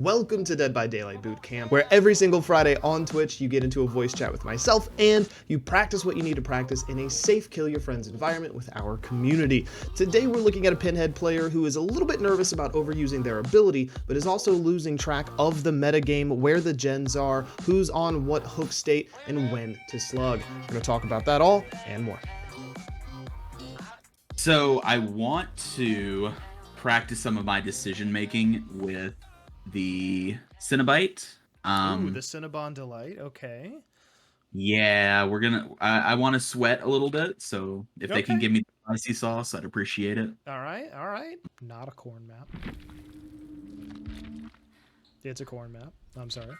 Welcome to Dead by Daylight Bootcamp, where every single Friday on Twitch you get into a voice chat with myself and you practice what you need to practice in a safe kill your friends environment with our community. Today we're looking at a pinhead player who is a little bit nervous about overusing their ability, but is also losing track of the metagame, where the gens are, who's on what hook state, and when to slug. We're going to talk about that all and more. So I want to practice some of my decision making with the Cenobite. Ooh, the Cinnabon Delight. Okay. Yeah, we're gonna. I want to sweat a little bit, so if they can Okay. give me the spicy sauce, I'd appreciate it. All right. All right. Not a corn map. It's a corn map. I'm sorry.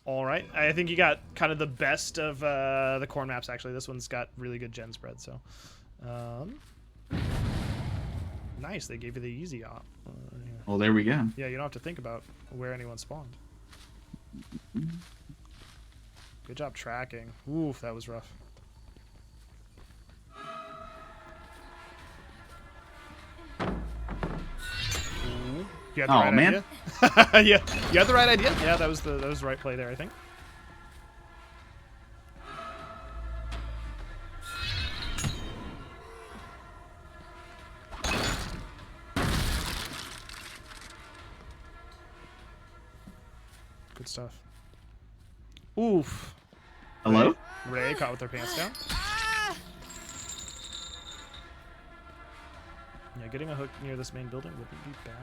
All right. I think you got kind of the best of the corn maps, actually. This one's got really good gen spread, so. Nice. They gave you the easy op. Yeah. Well, there we go. Yeah, you don't have to think about where anyone spawned. Good job tracking. Oof, that was rough. You had the right man. idea? Yeah, you had the right idea. Yeah, that was the right play there, I think. Good stuff. Oof. Hello? Ray caught with their pants down. Yeah, getting a hook near this main building wouldn't be bad.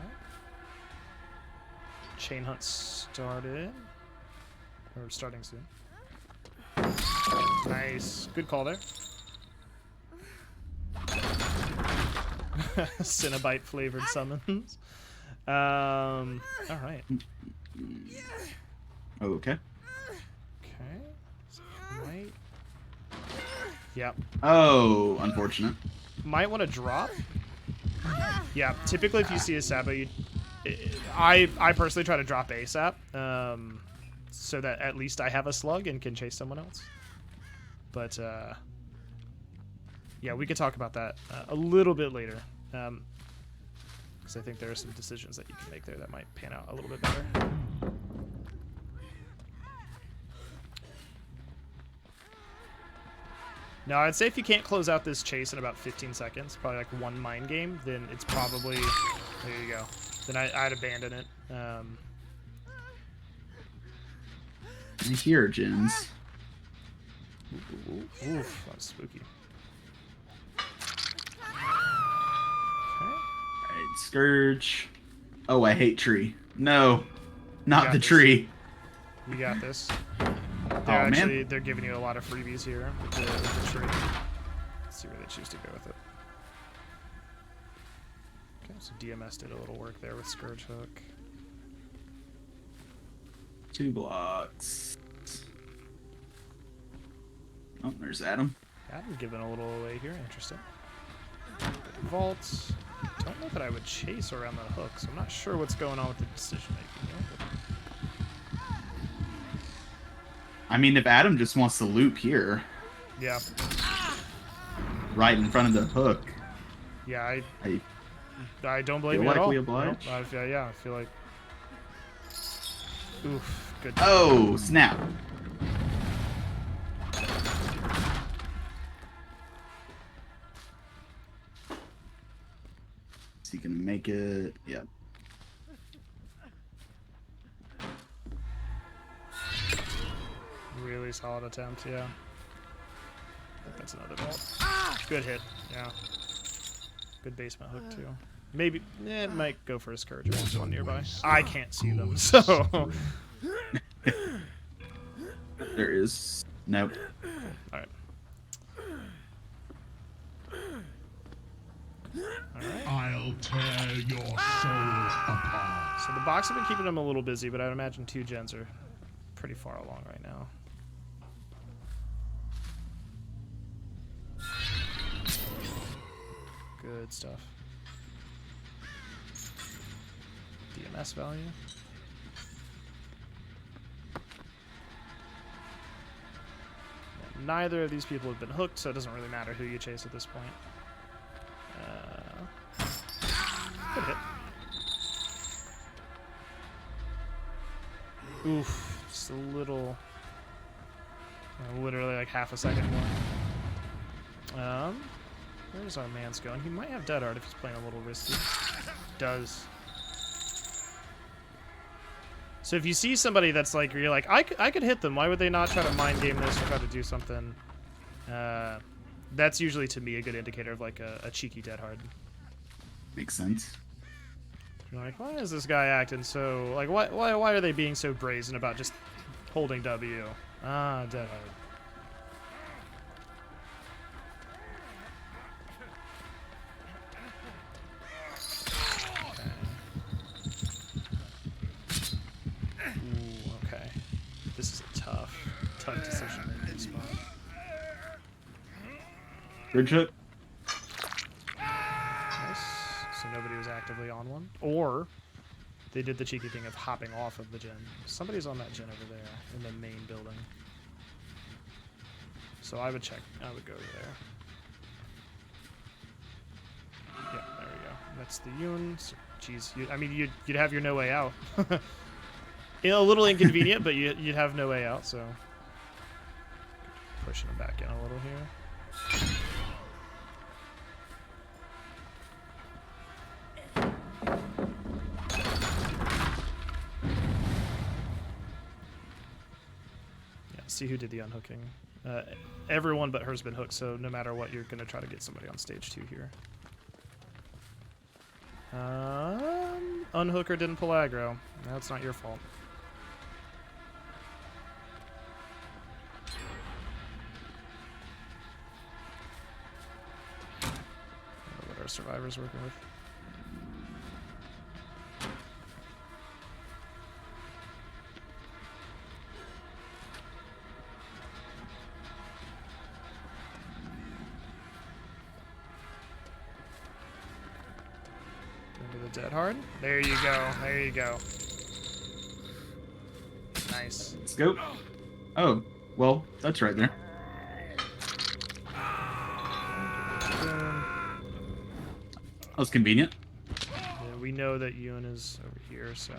Chain hunt started. Or starting soon. Nice. Good call there. Cenobite flavored summons. Alright. Okay. Okay. So might... Yep. Oh, unfortunate. Might want to drop. Yeah, typically if you see a Sabo, I personally try to drop ASAP, so that at least I have a slug and can chase someone else. But yeah, we could talk about that a little bit later, because I think there are some decisions that you can make there that might pan out a little bit better. Now, I'd say if you can't close out this chase in about 15 seconds, probably like one mind game, then it's probably... There you go. Then I'd abandon it. I hear gens. Oof, that was spooky. Okay. Alright, Scourge. Oh, I hate tree. No, not the this. tree. You got this. Oh, man. They're giving you a lot of freebies here with the tree. Let's see where they choose to go with it. Okay, so DMS did a little work there with Scourge Hook. 2 blocks. Oh, there's Adam. Adam giving a little away here. Interesting. Vault. Don't know that I would chase around that hook, so I'm not sure what's going on with the decision making here. I mean, if Adam just wants to loop here, Yeah. right in front of the hook, Yeah, I don't blame feel you at like all. we oblige. No, yeah, I feel like... Oof, good. Oh, snap. Is he gonna make it? Yeah. Really solid attempt, yeah. I think that's another vault. Good hit, yeah. Good basement hook, too. Maybe, it might go for a Scourge if there's one nearby. I can't see them, so... There is. Nope. Alright. I'll tear your soul apart. So the box have been keeping them a little busy, but I'd imagine 2 gens are pretty far along right now. Good stuff. DMS value. Neither of these people have been hooked, so it doesn't really matter who you chase at this point. Good hit. Oof, just a little. Literally like half a second more. Where's our man's going? He might have Dead Hard if he's playing a little risky. Does. So if you see somebody that's like, you're like, I could hit them. Why would they not try to mind game this or try to do something? That's usually, to me, a good indicator of like a cheeky Dead Hard. Makes sense. You're like, why is this guy acting so... Like, why are they being so brazen about just holding W? Ah, Dead Hard. Ooh, okay. This is a tough decision-making spot. Bridge hook. Nice. So nobody was actively on one. Or they did the cheeky thing of hopping off of the gen. Somebody's on that gen over there in the main building. So I would check. I would go there. Yeah, there we go. That's the Yoon. So, geez, I mean, you'd have your no way out. A little inconvenient, but you'd have no way out. So pushing him back in a little here. See who did the unhooking. Everyone but her's been hooked, so no matter what, you're going to try to get somebody on stage 2 here. Unhooker didn't pull aggro. That's not your fault. I don't know what our survivor's working with. Dead Hard. There you go. There you go. Nice. Let's go. Oh, well, that's right there. That was convenient. Yeah, we know that Yoon is over here, so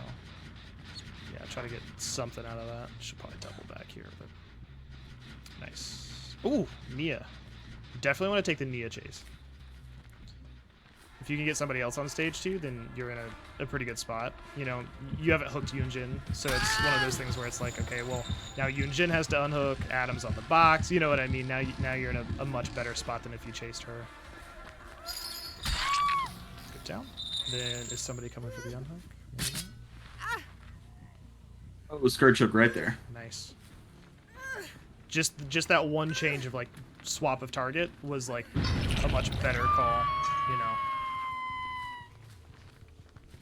yeah, try to get something out of that. Should probably double back here, but nice. Ooh, Nia. Definitely want to take the Nia chase. If you can get somebody else on stage 2, then you're in a pretty good spot. You know, you haven't hooked Yoonjin, so it's one of those things where it's like, okay, well, now Yoonjin has to unhook, Adam's on the box, you know what I mean? Now you're in a much better spot than if you chased her. Good down. Then is somebody coming for the unhook? Oh, Scourge hook right there. Nice. Just that one change of like swap of target was like a much better call, you know.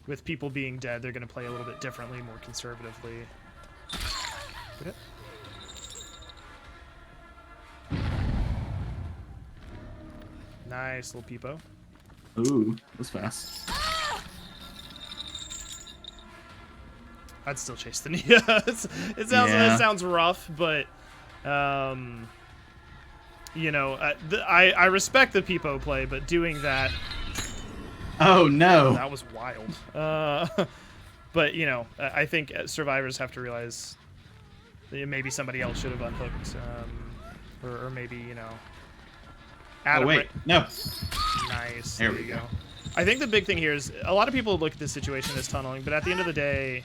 With people being dead, they're going to play a little bit differently, more conservatively. Good hit. Nice little peepo. Ooh, that's fast. I'd still chase the Nia. It sounds rough, but you know, I respect the peepo play, but doing that. Oh no! That was wild. But you know, I think survivors have to realize that maybe somebody else should have unhooked, or maybe you know. Adam, oh wait, no. Nice. There we go. I think the big thing here is a lot of people look at this situation as tunneling, but at the end of the day,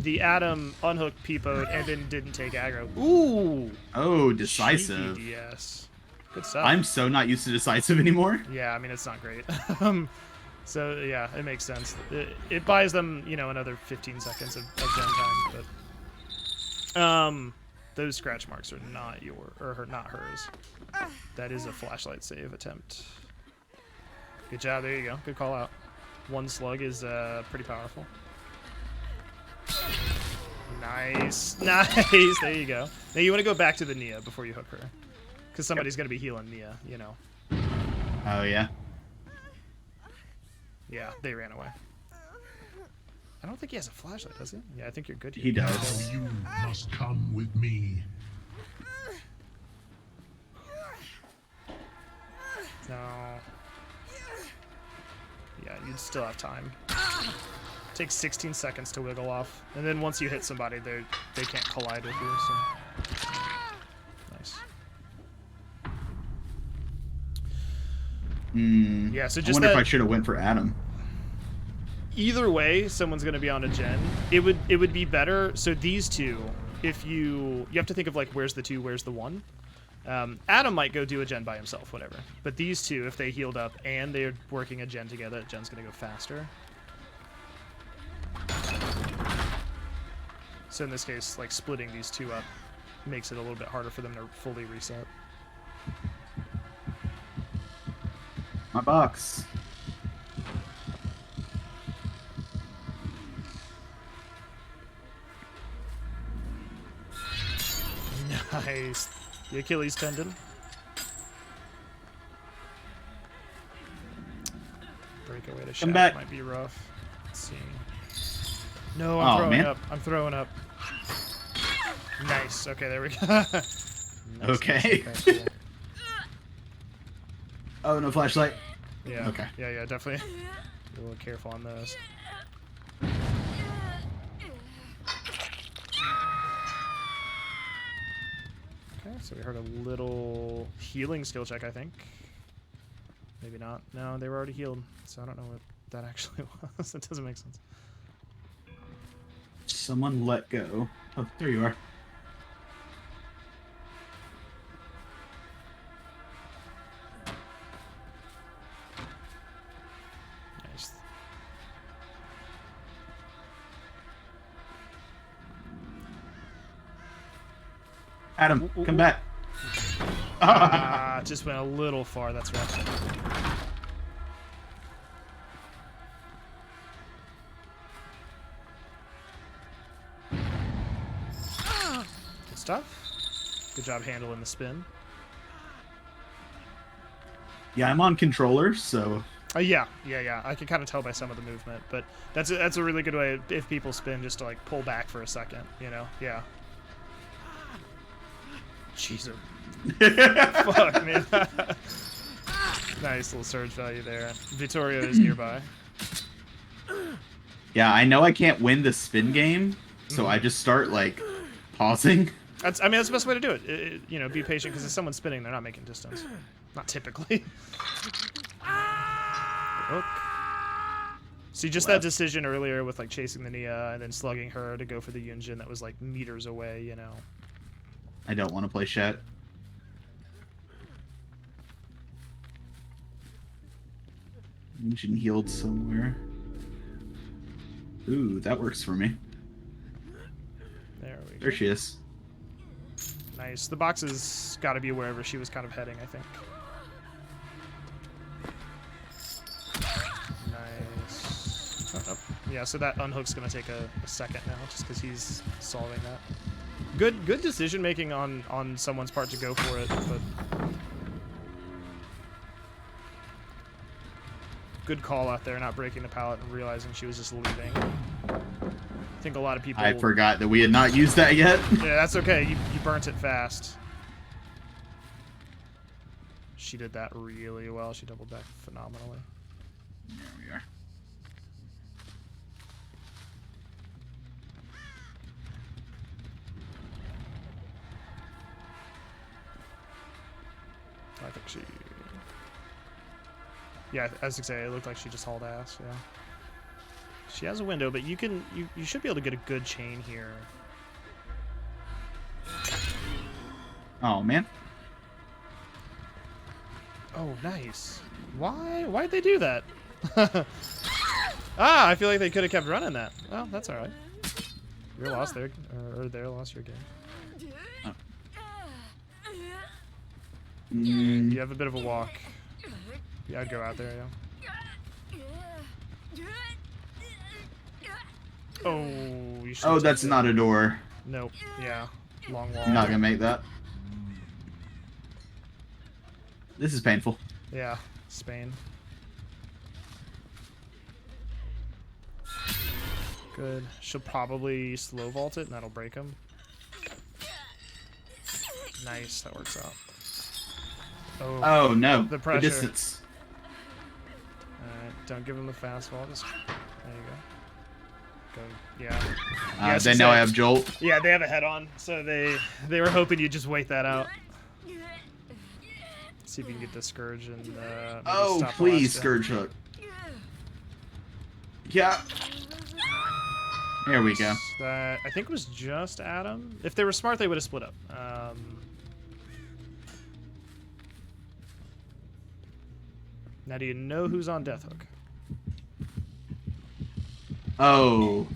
the Adam unhooked peepoed and then didn't take aggro. Ooh. Oh, decisive. Cheeky, yes. Good stuff. I'm so not used to decisive anymore. Yeah, I mean it's not great. So yeah, it makes sense. It buys them, you know, another 15 seconds of gen time, but those scratch marks are not not hers. That is a flashlight save attempt. Good job. There you go. Good call out. One slug is pretty powerful. Nice, nice. There you go. Now you want to go back to the Nia before you hook her, because somebody's gonna be healing Nia. You know. Oh yeah. Yeah, they ran away. I don't think he has a flashlight, does he? Yeah, I think you're good here. He does. Now you must come with me. No. Yeah, you'd still have time. Takes 16 seconds to wiggle off, and then once you hit somebody, they can't collide with you. So. Nice. Yeah. So I just wonder if I should have went for Adam. Either way, someone's going to be on a gen. It would be better. So these two, if you have to think of like where's the 2, where's the 1. Adam might go do a gen by himself, whatever. But these two, if they healed up and they're working a gen together, that gen's going to go faster. So in this case, like splitting these two up makes it a little bit harder for them to fully reset. My box. Nice. The Achilles tendon. Breakaway to shaft back. might be rough. Let's see. No, I'm throwing man. up. I'm throwing up. Nice. Okay, there we go. Nice, Okay. Nice. Okay, cool. Oh, no flashlight. Yeah. Okay. Yeah, definitely. Be a little careful on those. Okay, so we heard a little healing skill check, I think. Maybe not. No, they were already healed, so I don't know what that actually was. It doesn't make sense. Someone let go. Oh, there you are. Nice. Adam, Ooh, come ooh. back. Ah, just went a little far. That's rough. Good stuff. Good job handling the spin. Yeah, I'm on controller, so Yeah. I can kind of tell by some of the movement, but that's a really good way if people spin just to like pull back for a second, you know? Yeah. Jeez. Fuck, man. Nice little surge value there. Vittorio is nearby. yeah, I know I can't win the spin game, so I just start like pausing. That's the best way to do it. You know, be patient because if someone's spinning, they're not making distance. Not typically. Hook. See, just that decision earlier with like chasing the Nia and then slugging her to go for the Yunjin that was like meters away, you know. I don't want to play Shet. Yunjin healed somewhere. Ooh, that works for me. There we go. There she is. Nice. The box has got to be wherever she was kind of heading, I think. Nice. Oh. Yeah, so that unhook's going to take a second now, just because he's solving that. Good decision making on someone's part to go for it, but good call out there, not breaking the pallet and realizing she was just leaving. I think a lot of people. I forgot that we had not used that yet. Yeah, that's okay. You burnt it fast. She did that really well. She doubled back phenomenally. There we are. I think she... Yeah, as I say, it looked like she just hauled ass, yeah. She has a window, but you should be able to get a good chain here. Oh, man. Oh, nice. Why'd they do that? I feel like they could have kept running that. Well, that's alright. Your loss there, or their loss, your game. Oh. You have a bit of a walk. Yeah, I'd go out there, yeah. Oh, you should. Oh, that's not a door. Nope. Yeah. Long wall. I'm not gonna make that. This is painful. Yeah. Spain. Good. She'll probably slow vault it, and that'll break him. Nice. That works out. Oh no. The pressure. distance. Alright. Don't give him the fast vault. Just... There you go. Go, yeah. Then now I have Jolt. Yeah, they have a head on, so they were hoping you'd just wait that out. See if you can get the Scourge and maybe Oh, stop the please, last Scourge Hook. Yeah. There we go. That I think was just Adam. If they were smart, they would have split up. Now, do you know who's on Death Hook? Oh.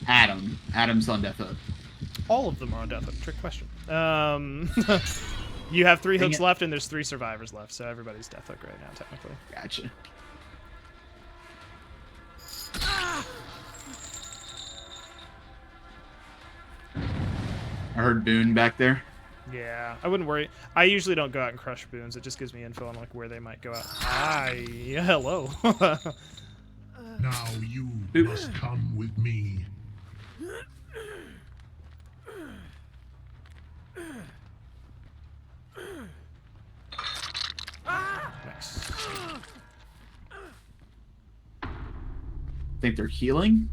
Adam's on Death Hook. All of them are on Death Hook. Trick question. You have 3 Dang hooks it. left, and there's 3 survivors left, so everybody's Death Hook right now, technically. Gotcha. I heard Boone back there. Yeah, I wouldn't worry. I usually don't go out and crush boons. It just gives me info on like where they might go out. Hi, yeah, hello. Now you Oop. must come with me. Nice. Think they're healing?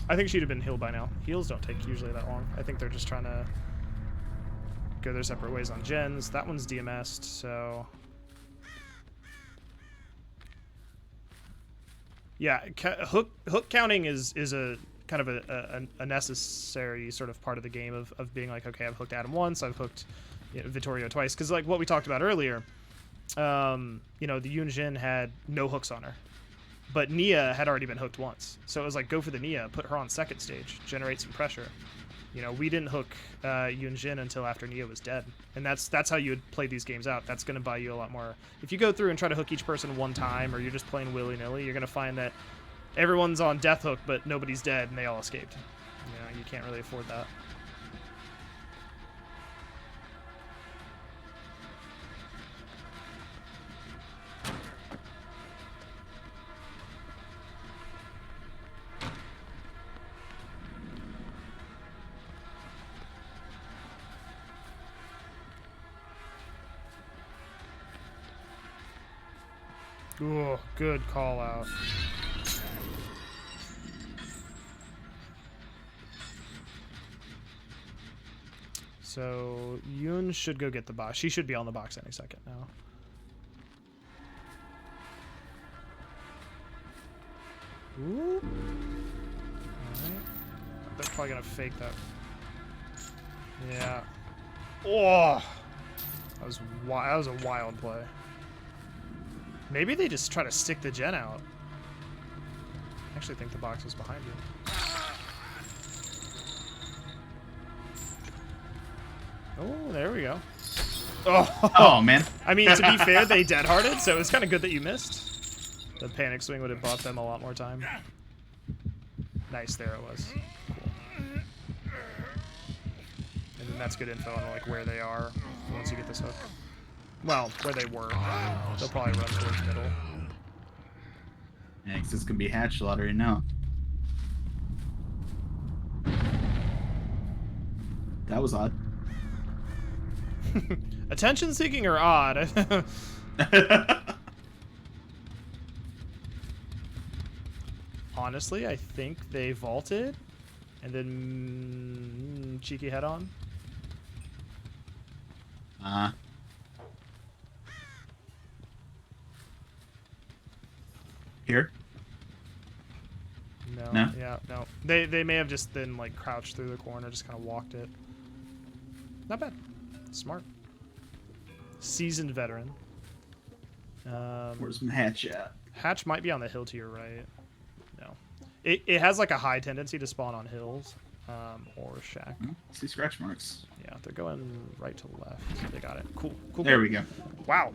I think she'd have been healed by now. Heals don't take usually that long. I think they're just trying to go their separate ways on gens. That one's DMS'd, so... Yeah, hook counting is a kind of a necessary sort of part of the game of being like, okay, I've hooked Adam once, I've hooked Vittorio twice. Because like what we talked about earlier, the Yoon Jin had no hooks on her. But Nia had already been hooked once. So it was like, go for the Nia, put her on second stage, generate some pressure. We didn't hook Yoon Jin until after Nia was dead. And that's how you would play these games out. That's going to buy you a lot more. If you go through and try to hook each person one time, or you're just playing willy-nilly, you're going to find that everyone's on death hook, but nobody's dead, and they all escaped. You can't really afford that. Ooh, good call out. So Yoon should go get the box. She should be on the box any second now. Ooh. Alright. They're probably gonna fake that. Yeah. Oh, that was a wild play. Maybe they just try to stick the gen out. I actually think the box was behind you. Oh, there we go. Oh man. I mean, to be fair, they dead-hearted, so it's kind of good that you missed. The panic swing would have bought them a lot more time. Nice, there it was. Cool. And then that's good info on like where they are once you get this hook. Well, where they were. They'll probably run towards middle. Yeah, 'cause this could be hatch lottery now. That was odd. Attention seeking or odd? Honestly, I think they vaulted and then cheeky head on. Here? No. No? Yeah, no. They may have just then like crouched through the corner, just kind of walked it. Not bad. Smart. Seasoned veteran. Where's my hatch at? Hatch might be on the hill to your right. No. It has like a high tendency to spawn on hills or shack. See scratch marks. Yeah, they're going right to left. They got it. Cool. Cool. There we go. Wow.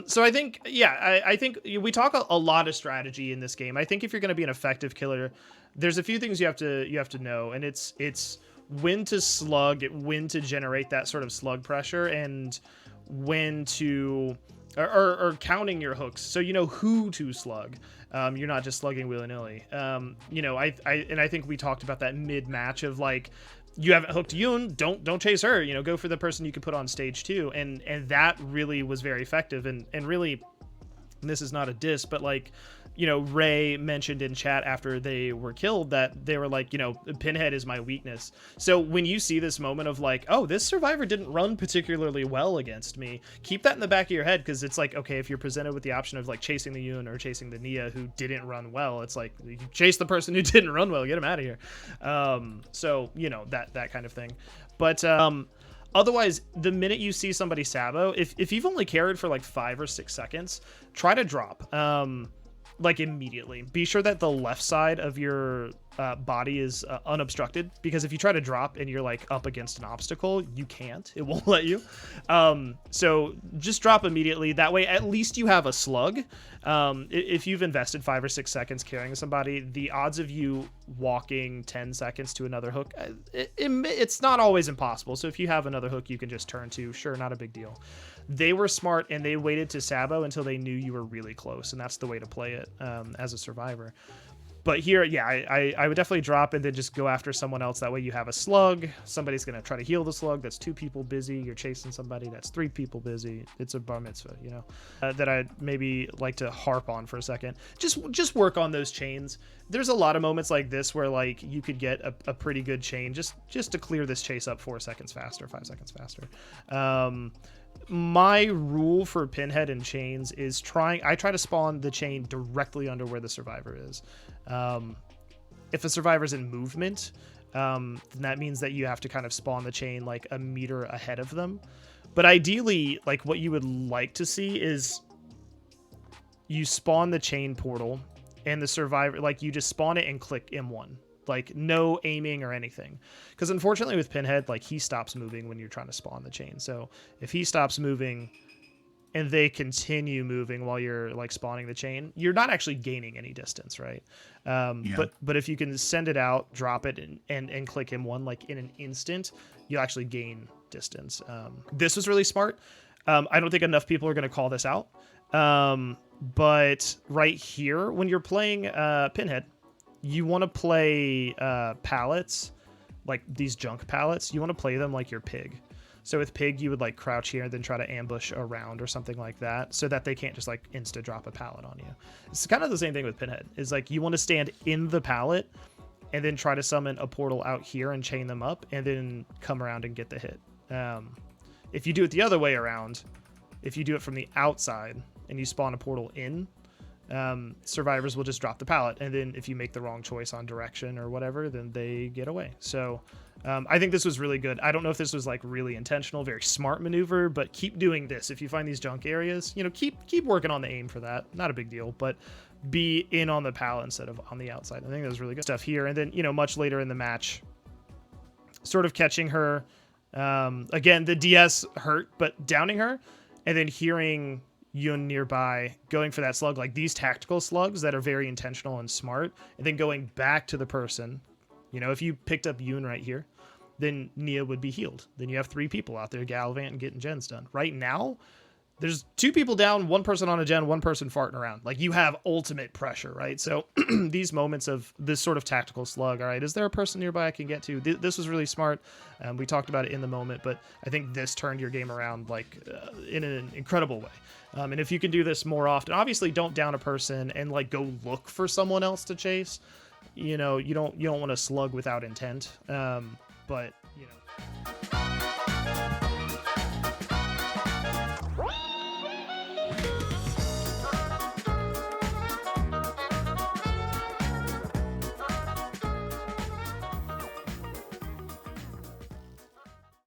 So I think, yeah, I think we talk a lot of strategy in this game. I think if you're going to be an effective killer, there's a few things you have to know, and it's when to slug, when to generate that sort of slug pressure, and when to or counting your hooks, so you know who to slug. You're not just slugging willy-nilly. I think we talked about that mid-match of like, you haven't hooked Yoon, don't chase her, go for the person you could put on stage 2, and that really was very effective, and really and this is not a diss, but like, you know, Ray mentioned in chat after they were killed that they were like, you know, Pinhead is my weakness. So when you see this moment of like, oh, this survivor didn't run particularly well against me, keep that in the back of your head, because it's like, okay, if you're presented with the option of like chasing the Yoon or chasing the Nia who didn't run well, it's like, you chase the person who didn't run well, get him out of here. So, you know, that kind of thing. But otherwise, the minute you see somebody sabo, if you've only carried for like 5 or 6 seconds, try to drop. Like immediately. Be sure that the left side of your body is unobstructed, because if you try to drop and you're like up against an obstacle, you can't. It won't let you. So just drop immediately. That way, at least you have a slug. If you've invested 5 or 6 seconds carrying somebody, the odds of you walking 10 seconds to another hook, it's not always impossible. So if you have another hook you can just turn to, sure, not a big deal. They were smart and they waited to sabo until they knew you were really close, and that's the way to play it as a survivor. But here, yeah, I would definitely drop and then just go after someone else. That way you have a slug. Somebody's going to try to heal the slug. That's 2 people busy. You're chasing somebody. That's 3 people busy. It's a bar mitzvah, you know, that I'd maybe like to harp on for a second. Just work on those chains. There's a lot of moments like this where like you could get a pretty good chain just to clear this chase up 4 seconds faster, 5 seconds faster. My rule for Pinhead and chains is I try to spawn the chain directly under where the survivor is. If a survivor's in movement, then that means that you have to kind of spawn the chain like a meter ahead of them. But ideally, like what you would like to see is you spawn the chain portal and the survivor, like you just spawn it and click M1. Like no aiming or anything, because unfortunately with Pinhead, like he stops moving when you're trying to spawn the chain. So if he stops moving and they continue moving while you're like spawning the chain, you're not actually gaining any distance, right? Yeah. But if you can send it out, drop it, and click M1 like in an instant, you'll actually gain distance. This was really smart. I don't think enough people are going to call this out. But right here, when you're playing Pinhead, you want to play pallets, like these junk pallets. You want to play them like your pig. So with pig, you would like crouch here and then try to ambush around or something like that, so that they can't just like insta drop a pallet on you. It's kind of the same thing with Pinhead. Is like you want to stand in the pallet and then try to summon a portal out here and chain them up and then come around and get the hit. If you do it the other way around, if you do it from the outside and you spawn a portal in, survivors will just drop the pallet, and then if you make the wrong choice on direction or whatever, then they get away. So I think this was really good. I don't know if this was like really intentional, very smart maneuver, but keep doing this. If you find these junk areas, you know, keep working on the aim for that. Not a big deal, but be in on the pallet instead of on the outside. I think that was really good stuff here. And then, you know, much later in the match, sort of catching her, again, the DS hurt, but downing her, and then hearing Yoon nearby, going for that slug, like these tactical slugs that are very intentional and smart, and then going back to the person. You know, if you picked up Yoon right here, then Nia would be healed. Then you have 3 people out there gallivanting and getting gens done. Right now, there's 2 people down, 1 person on a gen, 1 person farting around. Like you have ultimate pressure, right? So these moments of this sort of tactical slug, all right, is there a person nearby I can get to? This was really smart. We talked about it in the moment, but I think this turned your game around like in an incredible way. And if you can do this more often, obviously don't down a person and like go look for someone else to chase. You know, you don't want to slug without intent. But you know.